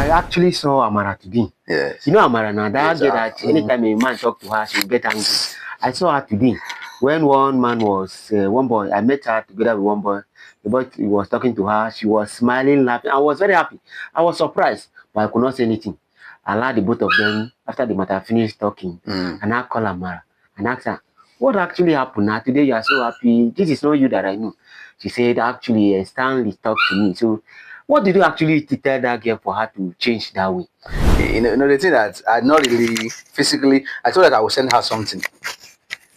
I actually saw Amara today. Yes. You know Amara now, that girl that anytime a man talk to her, she'll get angry. I saw her today when one man was, one boy, I met her together with one boy. The boy he was talking to her, she was smiling, laughing. I was very happy. I was surprised, but I could not say anything. I allowed the both of them, after the matter finished talking, and I called Amara and asked her, what actually happened? Now today you are so happy. This is not you that I know. She said, actually, Stanley talked to me. So what did you actually tell that girl for her to change that way? You know, the thing that I not really physically, I told her that I would send her something.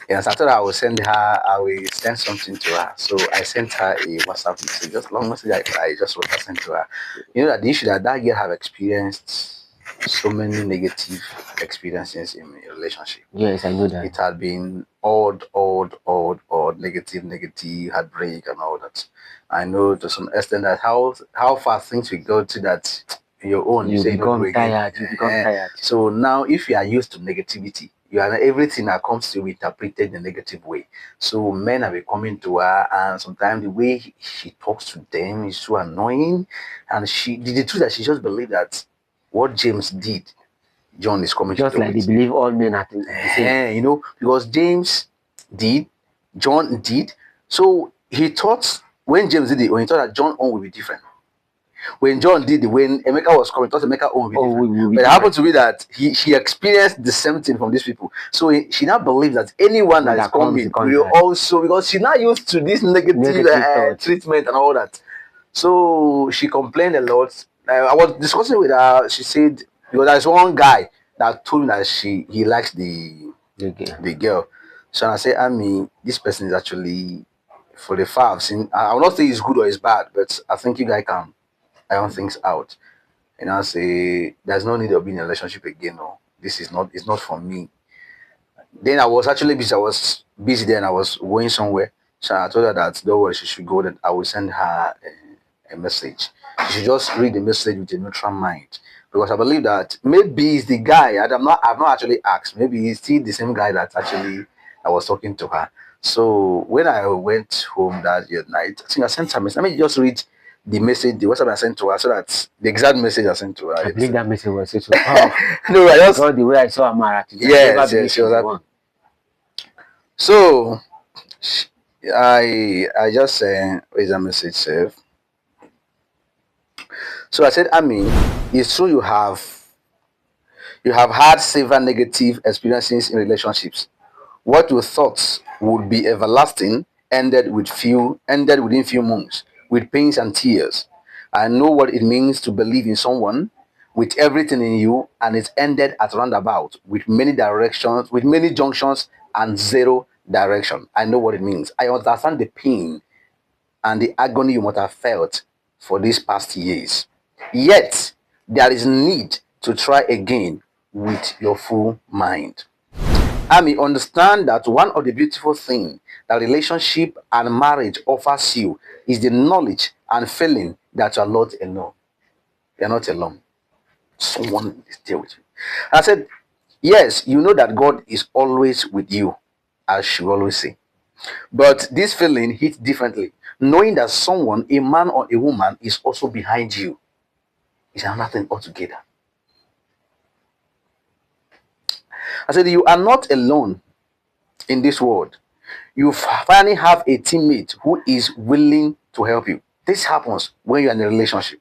Yes, I thought I would send her, I will send something to her. So I sent her a WhatsApp message, just long message I just wrote and sent to her. You know that the issue that girl have experienced so many negative experiences in a relationship. Yes, I know that. It had been odd, negative, heartbreak and all that. I know to some extent that how far things will go to that your own. You say become tired. You become tired. So now, if you are used to negativity, you are everything that comes to you interpreted in a negative way. So men are coming to her, and sometimes the way she talks to them is so annoying. And the truth that she just believed that what James did, John is coming just to do like it. they believe all men are the same. You know, because James did, John did. So he thought when James did it, when he thought that John own will be different. When John did it, when Emeka was coming, thought Emeka own will be different. But it happened to be that she experienced the same thing from these people. So she now believes that anyone that is coming will also, because she now used to this negative treatment and all that. So she complained a lot. I was discussing with her. She said, because there's one guy that told me that he likes the girl. So I said, this person is actually, for the far I've seen, I will not say it's good or it's bad, but I think you guys can iron things out. And I say, there's no need of being in a relationship again. No, this is not, it's not for me. Then I was actually busy. I was busy then. I was going somewhere. So I told her that don't worry, she should go. That I will send her a message. She should just read the message with a neutral mind, because I believe that maybe it's the guy. I've not actually asked. Maybe he's still the same guy that actually I was talking to her. So when I went home that night, I think I sent her a message. Let me just read the message, the WhatsApp I sent to her, so that the exact message I sent to her. I believe that message was so powerful. No, I just the way I saw Amara today. Yes, she was happy. So I just sent a message save. So I said, it's true you have had several negative experiences in relationships. What you thought would be everlasting ended within few months, with pains and tears. I know what it means to believe in someone with everything in you, and it's ended at roundabout, with many directions, with many junctions and zero direction. I know what it means. I understand the pain and the agony you must have felt for these past years. Yet, there is need to try again with your full mind. Understand that one of the beautiful things that relationship and marriage offers you is the knowledge and feeling that you are not alone. You are not alone. Someone is there with you. I said, yes, you know that God is always with you, as she always say. But this feeling hits differently. Knowing that someone, a man or a woman, is also behind you is another thing altogether. I said, you are not alone in this world. You finally have a teammate who is willing to help you. This happens when you're in a relationship.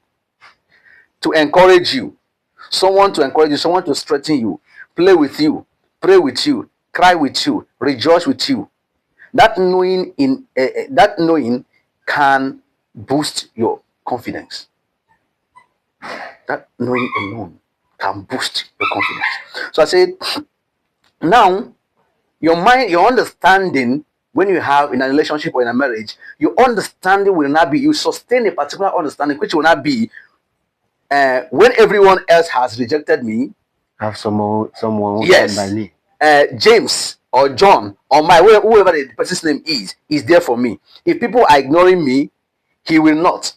To encourage you, someone to encourage you, someone to strengthen you, play with you, pray with you, cry with you, rejoice with you. That knowing can boost your confidence. That knowing alone can boost your confidence. So I said, now your mind, your understanding, when you have in a relationship or in a marriage, your understanding will not be, you sustain a particular understanding which will not be when everyone else has rejected me. Have someone who yes, stand by me. James or John or whoever the person's name is there for me. If people are ignoring me, he will not.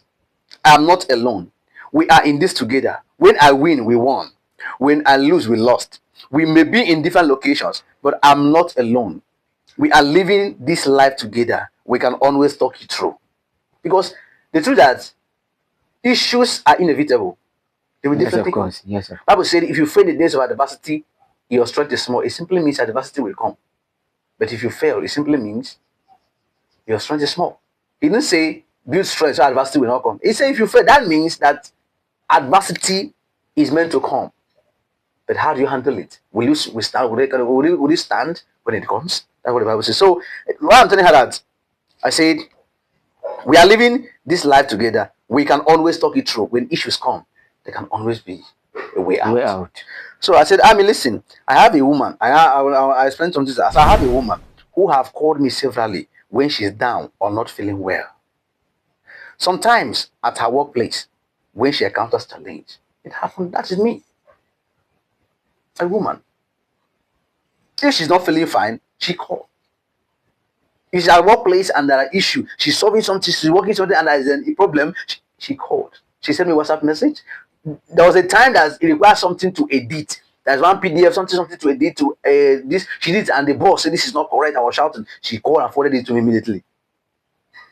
I'm not alone. We are in this together. When I win, we won. When I lose, we lost. We may be in different locations, but I'm not alone. We are living this life together. We can always talk it through. Because the truth that issues are inevitable. They will Yes, definitely of course. Yes, sir. Bible said, if you fail the days of adversity, your strength is small. It simply means adversity will come. But if you fail, it simply means your strength is small. He didn't say build strength so adversity will not come. He said if you fail, that means that adversity is meant to come. But how do you handle it? Will you stand? Will you stand when it comes? That's what the Bible says. So why I'm telling her that, I said we are living this life together. We can always talk it through. When issues come, there can always be a way out. Way out. So I said, I mean, listen, I have a woman. I explained something. I have a woman who have called me severally when she's down or not feeling well. Sometimes at her workplace, when she encounters challenge, it happens. That is me. A woman. If she's not feeling fine, she calls. If she's at workplace and there are issues, she's solving something, she's working something and there is a problem, she called. She sent me a WhatsApp message. There was a time that it required something to edit. There's one PDF, something to edit to this. She did, and the boss said this is not correct. I was shouting. She called and forwarded it to me immediately.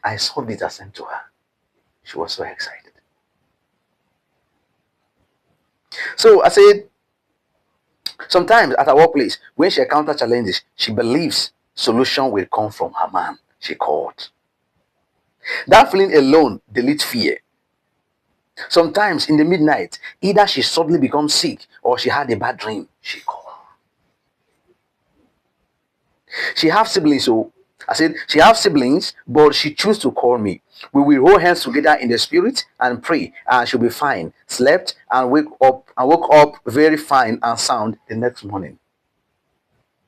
I solved it and sent to her. She was so excited. So I said, sometimes at her workplace, when she encounters challenges, she believes solution will come from her man. She called. That feeling alone deletes fear. Sometimes in the midnight, either she suddenly becomes sick or she had a bad dream. She called. She has siblings, so I said she has siblings, but she chose to call me. We will hold hands together in the spirit and pray, and she'll be fine. Slept and woke up very fine and sound the next morning.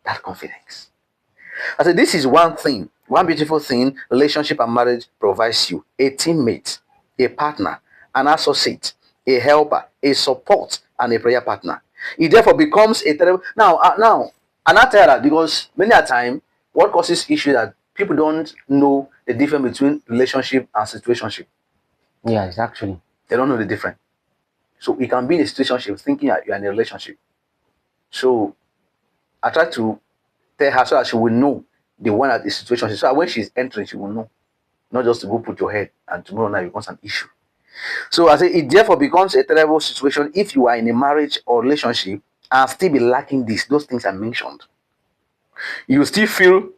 That confidence. I said this is one thing, one beautiful thing relationship and marriage provides you: a teammate, a partner, an associate, a helper, a support, and a prayer partner. It therefore becomes a terrible. Now, and I tell that because many a time, what causes issue that people don't know the difference between relationship and situationship. Yes, actually. They don't know the difference. So you can be in a situationship thinking that you're in a relationship. So I try to tell her so that she will know the one at the situationship. So that when she's entering, she will know. Not just to go put your head and tomorrow night becomes an issue. So I say it therefore becomes a terrible situation if you are in a marriage or relationship and still be lacking those things I mentioned. You still feel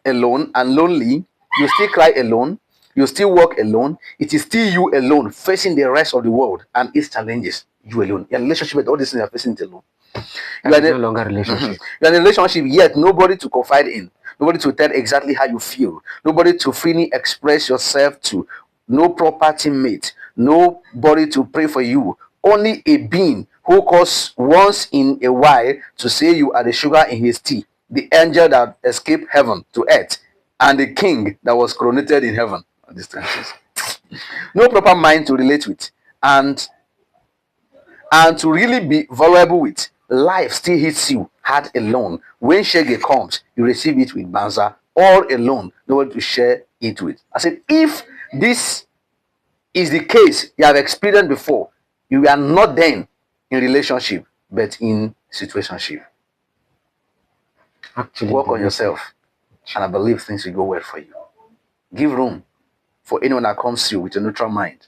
alone and lonely. You still cry alone. You still walk alone. It is still you alone facing the rest of the world and its challenges. You alone. Your relationship with all these things are facing it alone. You are no longer a relationship. You're in a relationship, yet nobody to confide in, nobody to tell exactly how you feel, nobody to freely express yourself to, no proper teammate, nobody to pray for you, only a being who calls once in a while to say you are the sugar in his tea, the angel that escaped heaven to earth, and the king that was coronated in heaven. No proper mind to relate with, and to really be vulnerable with. Life still hits you hard alone. When Shege comes, you receive it with banza, all alone, nobody to share it with. I said, if this is the case you have experienced before, you are not then in relationship, but in situationship. Actually, work on yourself, and I believe things will go well for you. Give room for anyone that comes to you with a neutral mind.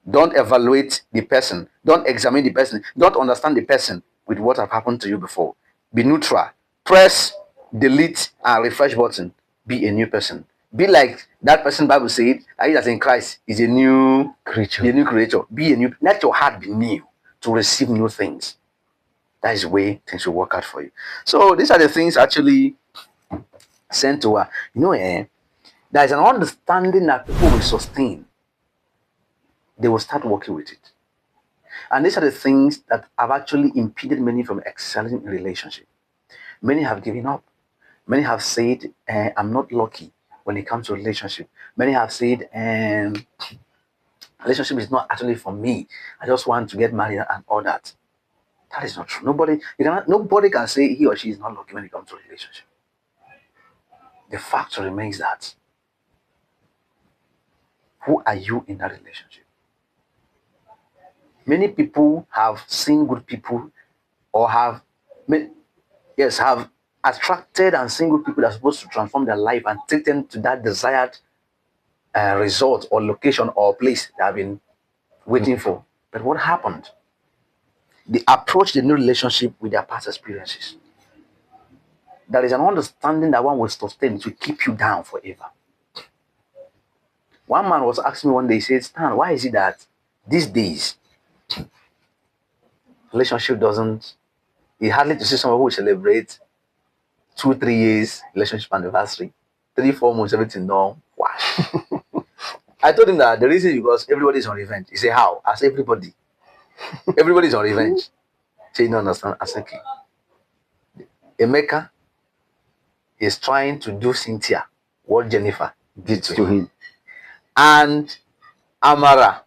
Don't evaluate the person. Don't examine the person. Don't understand the person with what have happened to you before. Be neutral. Press delete and refresh button. Be a new person. Be like that person Bible said, that is in Christ is a new creature. A new creature. Be a new. Let your heart be new to receive new things. That is the way things will work out for you. So these are the things actually sent to her. You know, there is an understanding that people will sustain. They will start working with it. And these are the things that have actually impeded many from excelling in relationship. Many have given up. Many have said, I'm not lucky when it comes to relationship. Many have said, relationship is not actually for me. I just want to get married and all that. That is not true. Nobody can say he or she is not lucky when it comes to relationship. The fact remains that who are you in that relationship? Many people have seen good people or have attracted and seen good people that are supposed to transform their life and take them to that desired result or location or place they have been waiting for. But what happened? They approached the new relationship with their past experiences. There is an understanding that one will sustain to keep you down forever. One man was asking me one day, he said, Stan, why is it that these days relationship doesn't, you hardly to see someone who celebrate 2-3 years relationship anniversary, 3-4 months, everything no wash. I told him that the reason is because everybody's on revenge. He said, how? I said, everybody. Everybody's on revenge. He said, you don't understand. I said, okay. Emeka is trying to do Cynthia what Jennifer did to him. And Amara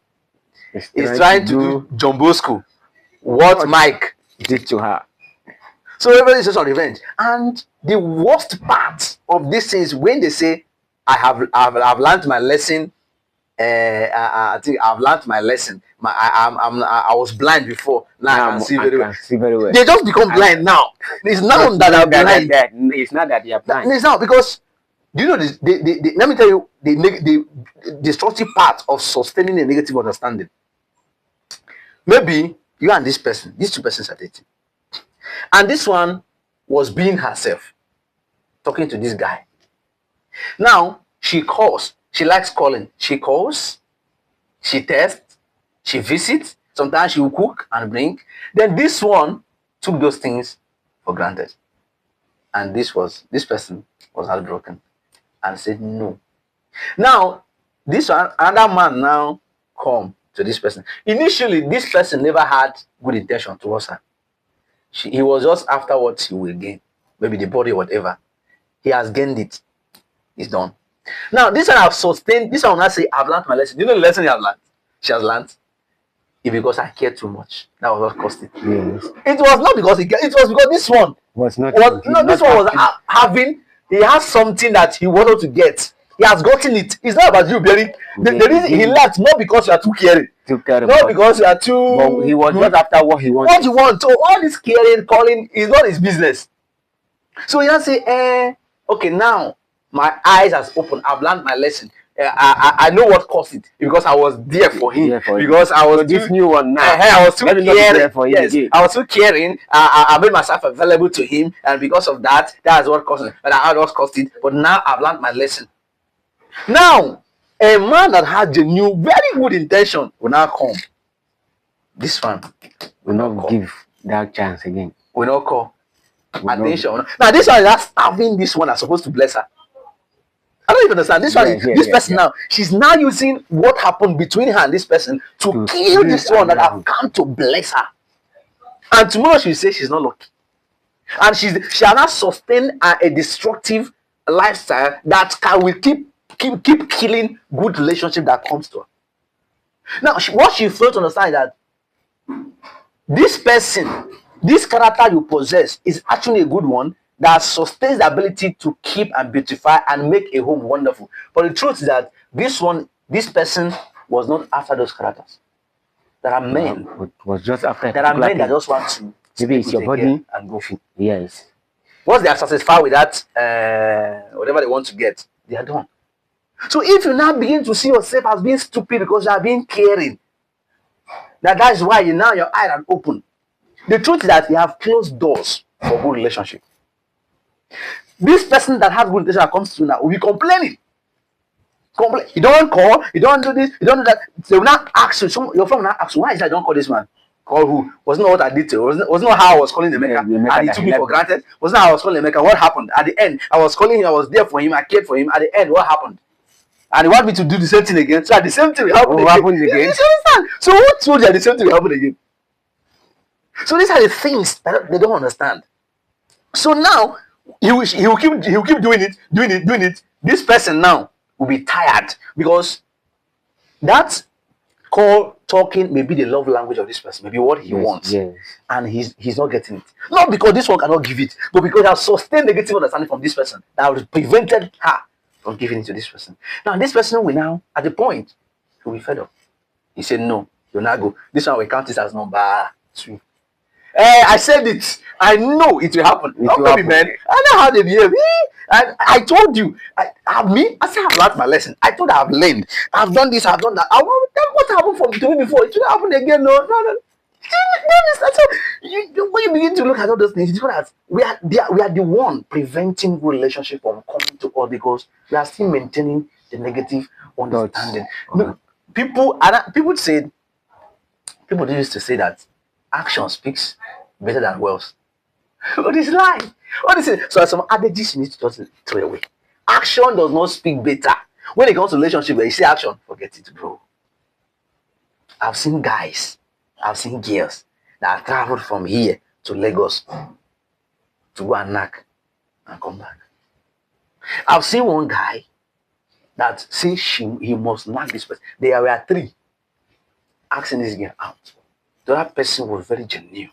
is trying to do John Bosco what Mike did to her. So everybody is just on revenge. And the worst part of this thing is when they say, I've learned my lesson. I think I've learned my lesson. I was blind before. Now I can see very well. They just become blind now. It's now that they're blind. It's not that they are blind. It's now because, do you know this? Let me tell you the destructive part of sustaining a negative understanding. Maybe you and this person, these two persons are dating, and this one was being herself, talking to this guy. Now she calls. She likes calling. She calls, she tests, she visits. Sometimes she will cook and bring. Then this one took those things for granted. And this person was heartbroken and said no. Now, this one, another man now come to this person. Initially, this person never had good intention towards her. He was just after what he will gain. Maybe the body, whatever. He has gained it. It's done. Now, this one I've sustained. This one will not say, I've learned my lesson. Do you know the lesson you have learned? She has learned. It's because I cared too much. That was what cost it. Yes. It was not because he cared. It was because this one was not. This one was having. He has something that he wanted to get. He has gotten it. It's not about you, Barry. The reason he left, not because you are too caring. Not because you are too. But he was not after what he wanted. What you want. So all this caring, calling is not his business. So he has say, okay, now my eyes has opened. I've learned my lesson. I know what caused it because I was there for him. Because I was this new one now. I was too caring. Yes, I was too caring. I made myself available to him, and because of that, that's what caused it. But I had what caused it. But now I've learned my lesson. Now, a man that had genuine, very good intention will now come. This one will not give that chance again. Will not call attention. Now this one is just starving this one that's supposed to bless her. I don't even understand. This one, this person now, she's now using what happened between her and this person to kill this one that have come to bless her. And tomorrow she'll say she's not lucky. And she has not sustained a destructive lifestyle that will keep killing good relationship that comes to her. Now, what she failed to understand is that this person, this character you possess is actually a good one that sustains the ability to keep and beautify and make a home wonderful. But the truth is that this person was not after those characters. There are men. Was just after. There are men that just want to. Maybe it's your body and go for. Yes. Once they are satisfied with that, whatever they want to get, they are done. So if you now begin to see yourself as being stupid because you are being caring, that is why your eyes are open. The truth is that you have closed doors for good relationship. This person that has good intention comes to you now will be complaining. You don't call, you don't do this, you don't do that. They will not ask you. Your friend will not ask you, why is that I don't call this man? Call who? Wasn't what I did to you. Wasn't how I was calling Emeka. And he took me for granted. Wasn't how I was calling Emeka. What happened? At the end, I was calling him, I was there for him, I cared for him. At the end, what happened? And he wanted me to do the same thing again. So the same thing will happen again. You understand? So who told you the same thing will happen again? So these are the things that they don't understand. So now he will keep doing it. This person now will be tired because that call talking may be the love language of this person, maybe what he wants, and he's not getting it. Not because this one cannot give it, but because he has sustained negative understanding from this person that has prevented her from giving it to this person. Now this person will now, at the point, he will be fed up. He said no, you'll not go. This one will count this as number 2. I said it. I know it will happen. It Don't will tell me, happen. man. I know how they behave. And I told you. I said I've learned my lesson. I thought I've learned. I've done this. I've done that. What happened to me before? It will happen again. No, no, no. That's how when you begin to look at all those things, it's that we are the one preventing relationship from coming to us because we are still maintaining the negative understanding. No, people used to say that action speaks better than words. What is lie? What is it? So some adages you need to just throw away. Action does not speak better. When it comes to relationship, where you say action, forget it, bro. I've seen guys, I've seen girls that have traveled from here to Lagos to go and knock and come back. I've seen one guy that says he must knock this person. There were 3 asking this girl out. The other person was very genuine.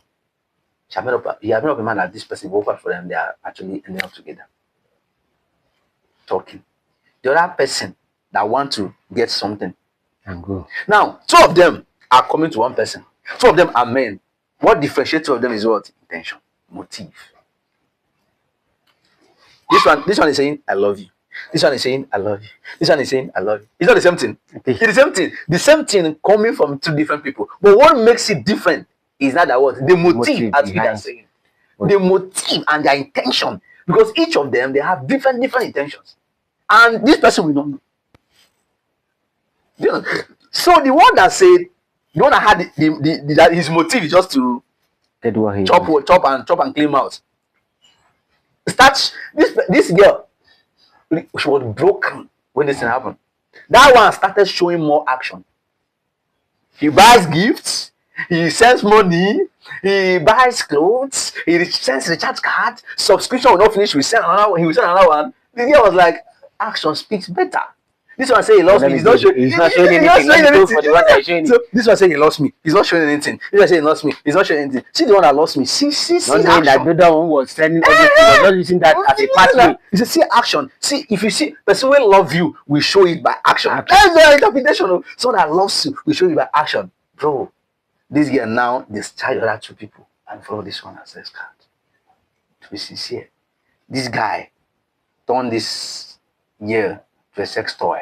He had made up a man that this person woke up for them. They are actually ending up together, talking. The other person that want to get something And go. Now, 2 of them are coming to one person. 2 of them are men. What differentiates 2 of them is what? Intention, motive. This one is saying, I love you. This one is saying, I love you. This one is saying, I love you. It's not the same thing. It's the same thing. The same thing coming from 2 different people. But what makes it different is not that what? The motive as we are saying. The motive and their intention. Because each of them, they have different intentions. And this person will not know. So the one that said, the one that had that his motive is just to chop and clean out. Starts this girl, she was broken when this thing happened. That one started showing more action. He buys gifts, he sends money, he buys clothes, he sends recharge card, subscription will not finish, he will send another one. The girl was like, action speaks better. This one say he lost me. He's not showing anything. So this one say he lost me. He's not showing anything. This one say he lost me. He's not showing anything. See the one that lost me. See not knowing that the other one was sending everything, was not using that as a pathway. You see action. See, if you see person will love you, we show it by action. That's the interpretation of someone that loves you, we show it by action. Bro, this girl now discharge other 2 people and follow this one as sex card. To be sincere, this guy turned this year to a sex toy.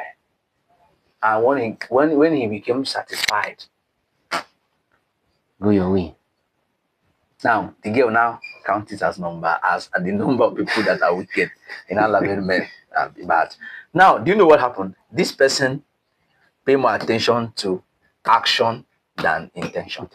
And when he became satisfied, go your way. Now the girl now counts it as the number of people that are wicked in Allah men and be bad. Now, do you know what happened? This person pay more attention to action than intention.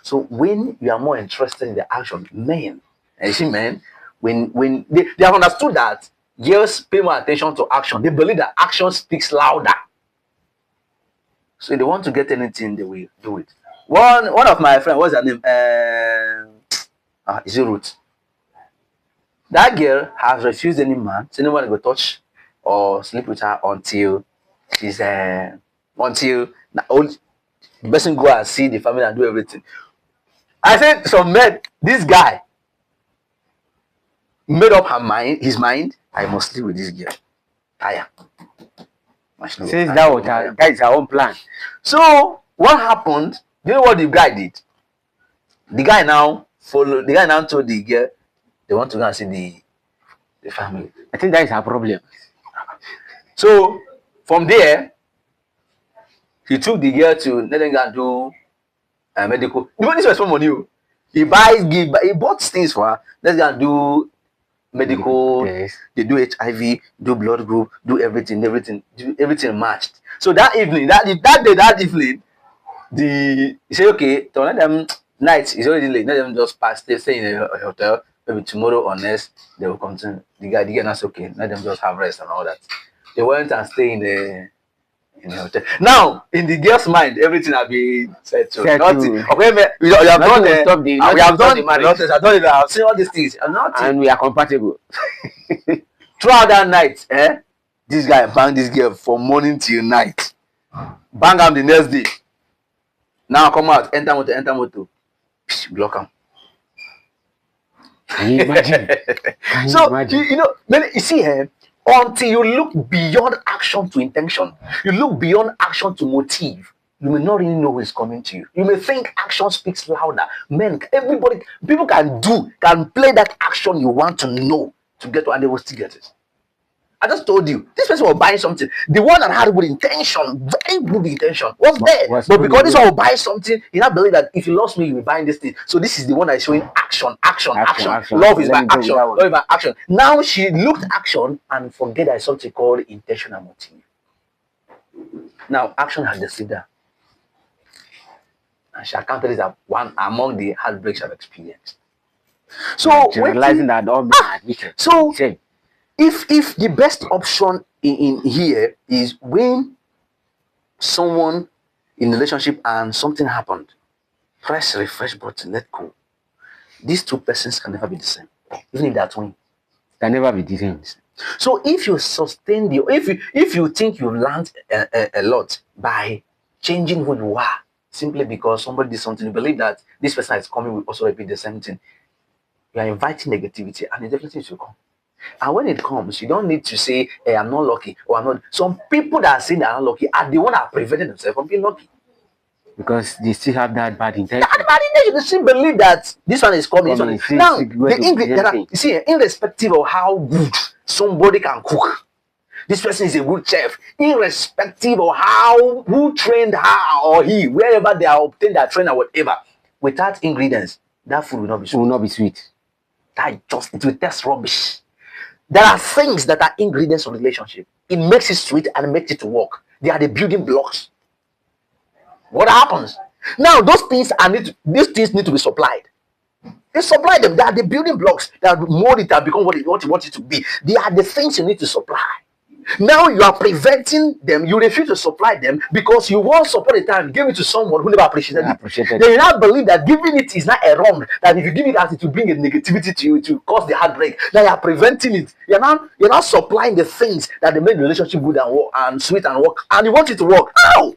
So when you are more interested in the action, men, and you see men, when they have understood that girls pay more attention to action, they believe that action speaks louder. So if they want to get anything, they will do it. One of my friends, what's her name? Is it Ruth? That girl has refused any man, so no one will touch or sleep with her until she's until the person go and see the family and do everything. I said some men, this guy made up his mind, I must live with this girl. Since that is our own plan. So what happened? You know what the guy did? The guy now told the girl they want to go and see the family. I think that is our problem. So from there, he took the girl to let them go and do medical. Even this was for money. He bought things for her. Let's go and do medical. Yes. They do HIV, do blood group, do everything matched. So that evening, that evening, he said, okay, to let them night is already late. Let them just stay in a hotel. Maybe tomorrow or next they will continue. The guy that's okay. Let them just have rest and all that. They went and stay in the hotel. Now, in the girl's mind, everything have been settled. Nothing. Okay, we have done it. We have done the marriage. I've seen all these things. And we are compatible. Throughout that night, this guy banged this girl from morning till night. Bang him the next day. Now come out, enter motor. Block him. Can you imagine? You see here, until you look beyond action to intention, you look beyond action to motive, you may not really know who is coming to you. You may think action speaks louder. Men, everybody, people can play that action you want to know to get to, and they will still get it. I just told you, this person was buying something. The one that had good intention, very good intention, was there. But because this one will buy something, he not believe that if you lost me, you'll be buying this thing. So this is the one that is showing action. Love is by action. Love is by action. Now she looked action and forget that something called intentional motive. Now action has deceived her. And she accounted it as one among the heartbreaks I've experienced. So realizing that all men are wicked. So if the best option in here is when someone in a relationship and something happened, press refresh button, let go. These two persons can never be the same, even if they are twins. Can never be the same. So if you sustain if you think you've learned a lot by changing who you are simply because somebody did something, you believe that this person is coming will also repeat the same thing. You are inviting negativity, and it definitely will come. And when it comes, you don't need to say, hey, I'm not lucky, or I'm not. Some people that are saying they're not lucky are the one that prevented themselves from being lucky. Because they still have that bad intention. That bad intention, they still believe that this one is coming. Now, you see, irrespective of how good somebody can cook, this person is a good chef, irrespective of who trained her or he, wherever they are obtained their training or whatever, without ingredients, that food will not be sweet. Will not be sweet. It will taste rubbish. There are things that are ingredients of relationship. It makes it sweet and makes it to work. They are the building blocks. What happens? Now, these things need to be supplied. They supply them. They are the building blocks that mold it and become what you want it to be. They are the things you need to supply. Now you are preventing them. You refuse to supply them because you once upon a time gave it to someone who never appreciated it. They now believe that giving it is not a wrong. That if you give it out, it will bring a negativity to you, to cause the heartbreak. Now you are preventing it. You're not supplying the things that they make the relationship good and work and sweet and work. And you want it to work. How?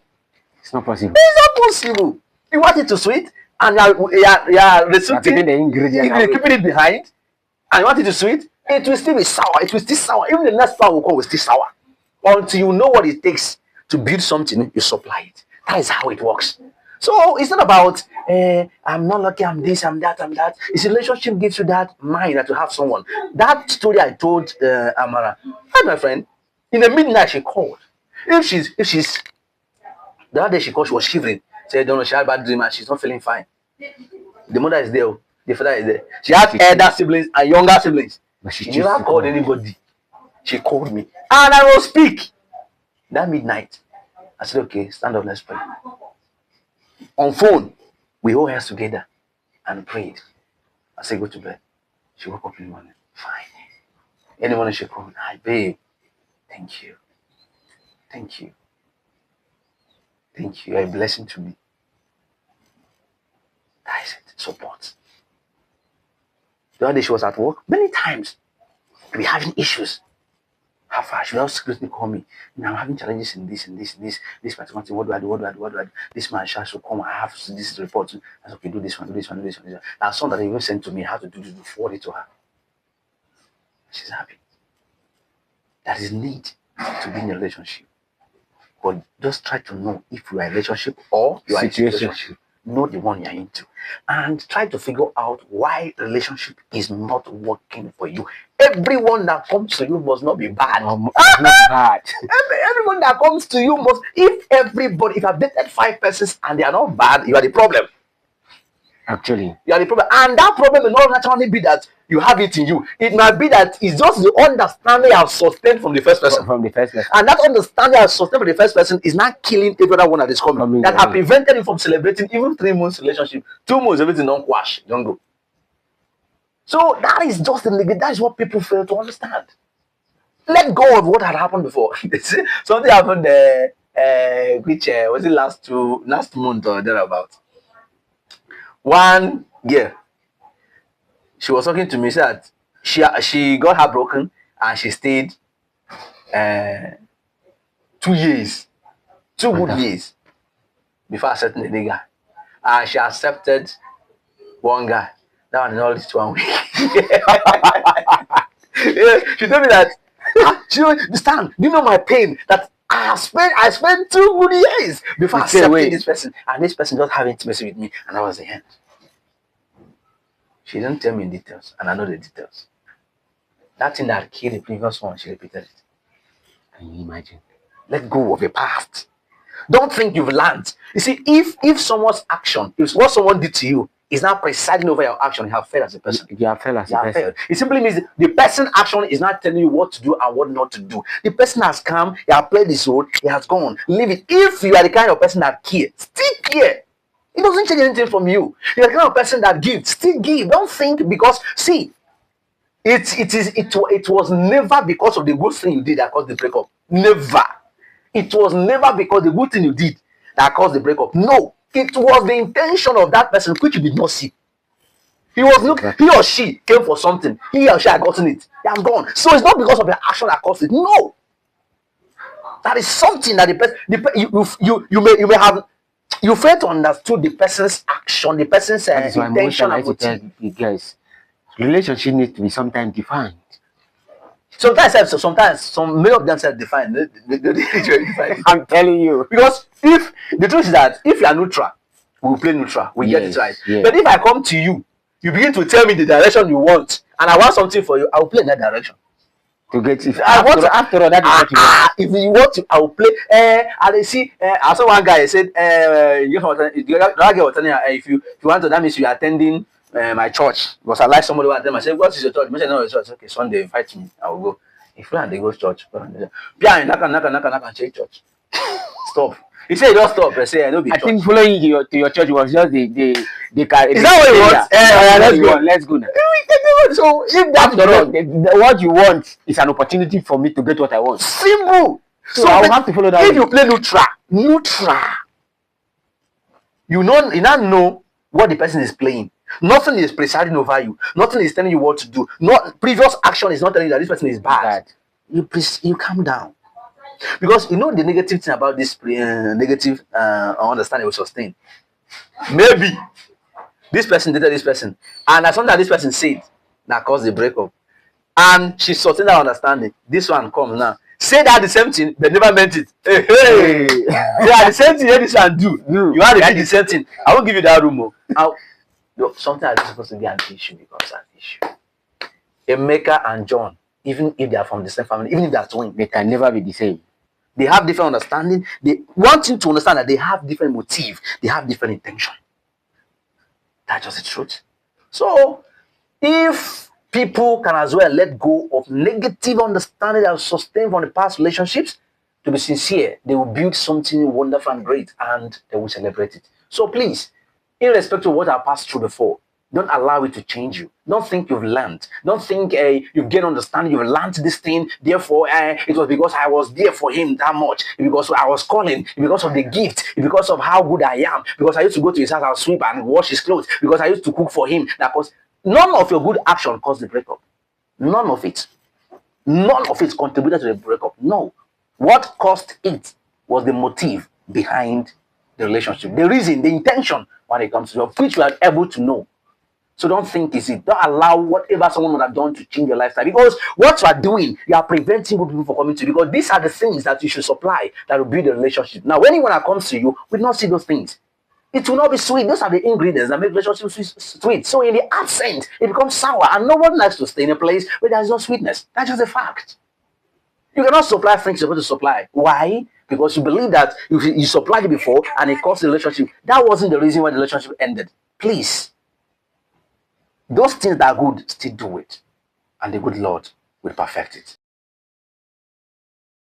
It's not possible. It's not possible. You want it to sweet and you're restricting the ingredient. You're keeping it behind, and you want it to sweet. It will still be sour. It will still sour. Even the next one will come will still sour. Until you know what it takes to build something, you supply it. That is how it works. So it's not about I'm not lucky, I'm this, I'm that, I'm that. It's a relationship gives you that mind that you have someone. That story I told Amara, hi my friend, in the midnight she called. If she's the other day she called, she was shivering. Said, don't know, she had a bad dream and she's not feeling fine. The mother is there, the father is there. She has elder siblings and younger siblings. But she never called anybody. She called me and I will speak. That midnight, I said, okay, stand up, let's pray. On phone, we hold hands together and prayed. I said, go to bed. She woke up in the morning. Fine. In the morning she called, hi babe, thank you. Thank you. Thank you. You're a blessing to me. That is it. Support. The other day she was at work. Many times we having issues. How far? She will secretly call me. Now I'm having challenges in this particular thing. What do I do? This man shall come. I have to see this report. I said, okay, do this one. Now some that they even sent to me, how to do this, forward it to her. She's happy. There is need to be in a relationship. But just try to know if you are in a relationship or you are in a relationship. Know the one you're into. And try to figure out why the relationship is not working for you. Everyone that comes to you must not be bad. Not bad. Everyone that comes to you must, if I've dated 5 persons and they are not bad, you are the problem. Actually, you are the problem. And that problem will not naturally be that you have it in you. It might be that it's just the understanding you have sustained from the first person. And that understanding you have sustained from the first person is not killing every other one that is coming. That have prevented you from celebrating even 3 months relationship. 2 months, everything don't quash. Don't go. So that is just that is what people fail to understand. Let go of what had happened before. Something happened which was it last month or thereabout. One girl, she was talking to me, said she got heartbroken and she stayed 2 years, 2 good years before accepting the guy. And she accepted one guy. That one is all this 1 week. Yeah, she told me that she don't understand. Do you know my pain? That I spent 2 good years before You say, accepting wait. this person, and this person just having intimacy with me, and that was the end. She didn't tell me in details, and I know the details. That thing that killed the previous one, she repeated it. Can you imagine? Let go of the past. Don't think you've learned. You see, if someone's action, if what someone did to you is now presiding over your action, you have failed as a person. You have failed as a person. Failed. It simply means the person action is not telling you what to do and what not to do. The person has come, he has played his role, he has gone. Leave it. If you are the kind of person that cares, still care. It doesn't change anything from you. You're the kind of person that gives, still give. Don't think because see, it was never because of the good thing you did that caused the breakup. Never. It was never because the good thing you did that caused the breakup. No, it was the intention of that person which you did not see. He or she came for something. He or she had gotten it. They have gone. So it's not because of the action that caused it. No, that is something that you may have. You fail to understand the person's action, the person's intention and motive. Guys, relationship needs to be sometimes defined. Sometimes many of them self-defined. I'm telling you. Because if the truth is that if you are neutral, we will play neutral. We get it right. Yes. But if I come to you, you begin to tell me the direction you want, and I want something for you, I will play in that direction. To get it. After all, that is what you want. If you want to, I will play. I see. I saw one guy said, if you want to, that means you are attending my church. Because I like somebody who attend. I said, what is your church? I said, no, it's church. Okay, Sunday, invite me. I will go. If you they go to church, church. Stop. He said, don't stop. I say, I know. I think following you to your church was just the is that what you want? Let's go now. So if that's what you want is an opportunity for me to get what I want. Simple. So I will have to follow that. If you play neutral, you now know what the person is playing. Nothing is presiding over you. Nothing is telling you what to do. Not previous action is not telling you that this person is bad. You calm down. Because you know the negative thing about this negative understanding we sustain. Maybe this person dated this person, and as something that this person said that caused the breakup, and she sustained that understanding. This one comes now, say that the same thing, they never meant it. Hey, they are the same thing. This one do. You have to do the same thing. I won't give you that room. Something that is supposed to be an issue becomes an issue. Emeka and John, even if they are from the same family, even if they are twins, they can never be the same. They have different understanding. They want you to understand that they have different motive. They have different intention. That's just the truth. So, if people can as well let go of negative understanding that was sustained from the past relationships, to be sincere, they will build something wonderful and great, and they will celebrate it. So please, irrespective of what I passed through before, don't allow it to change you. Don't think you've learned. Don't think you've gained understanding. You've learned this thing. Therefore, it was because I was there for him that much. Because I was calling. Because of the gift. Because of how good I am. Because I used to go to his house and sweep and wash his clothes. Because I used to cook for him. None of your good action caused the breakup. None of it. None of it contributed to the breakup. No. What caused it was the motive behind the relationship. The reason, the intention when it comes to love, which we are able to know. So don't think it's it. Don't allow whatever someone would have done to change your lifestyle. Because what you are doing, you are preventing good people from coming to you. Because these are the things that you should supply that will build a relationship. Now, when anyone that comes to you will not see those things. It will not be sweet. Those are the ingredients that make relationships sweet. So in the absent, it becomes sour. And no one likes to stay in a place where there is no sweetness. That's just a fact. You cannot supply things you're supposed to supply. Why? Because you believe that you supplied it before and it caused the relationship. That wasn't the reason why the relationship ended. Please. Those things that are good, still do it. And the good Lord will perfect it.